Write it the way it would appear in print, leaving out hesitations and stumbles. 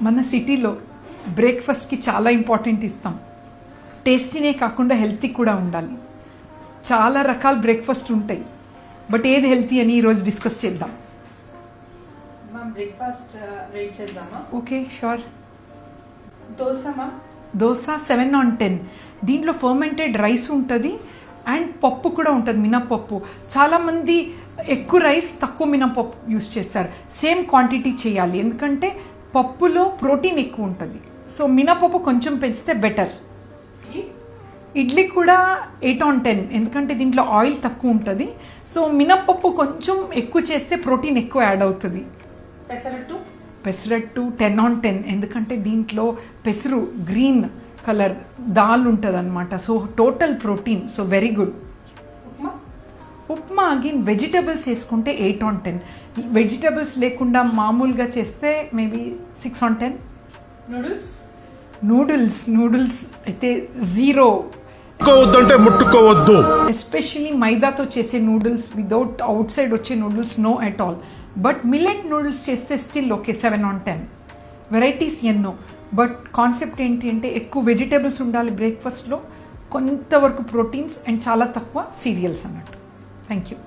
మన సిటీలో బ్రేక్ఫాస్ట్కి చాలా ఇంపార్టెంట్ ఇస్తాం. టేస్టీనే కాకుండా హెల్తీ కూడా ఉండాలి. చాలా రకాల బ్రేక్ఫాస్ట్ ఉంటాయి, బట్ ఏది హెల్తీ అని ఈరోజు డిస్కస్ చేద్దాం. బ్రేక్ఫాస్ట్ రేట్ చేద్దామా? Okay, sure. దోశ 7/10. దీంట్లో ఫర్మెంటెడ్ రైస్ ఉంటుంది అండ్ పప్పు కూడా ఉంటుంది, మినపప్పు. చాలామంది ఎక్కువ రైస్ తక్కువ మినపప్పు యూస్ చేస్తారు. సేమ్ క్వాంటిటీ చేయాలి, ఎందుకంటే పప్పులో ప్రోటీన్ ఎక్కువ ఉంటుంది. సో మినపప్పు కొంచెం పెంచితే బెటర్. ఇడ్లీ కూడా 8/10, ఎందుకంటే దీంట్లో ఆయిల్ తక్కువ ఉంటుంది. సో మినపప్పు కొంచెం ఎక్కువ చేస్తే ప్రోటీన్ ఎక్కువ యాడ్ అవుతుంది. పెసరట్టు 10/10, ఎందుకంటే దీంట్లో పెసరు గ్రీన్ కలర్ దాల్ ఉంటుంది అనమాట. So total protein, so very good. Upma again vegetables వేసుకుంటే 8/10. వెజిటబుల్స్ లేకుండా మామూలుగా చేస్తే మేబీ 6/10. నూడిల్స్ అయితే 0. ముట్టుకోవద్దు. ఎస్పెషలీ మైదాతో చేసే నూడిల్స్, వితౌట్ అవుట్ సైడ్ వచ్చే noodles no at all. But millet noodles చేస్తే స్టిల్ ఓకే, 7/10. వెరైటీస్ ఎన్నో, బట్ కాన్సెప్ట్ ఏంటి అంటే ఎక్కువ వెజిటేబుల్స్ ఉండాలి బ్రేక్ఫాస్ట్లో, కొంతవరకు ప్రోటీన్స్ అండ్ చాలా తక్కువ సీరియల్స్ అన్నట్టు. Thank you.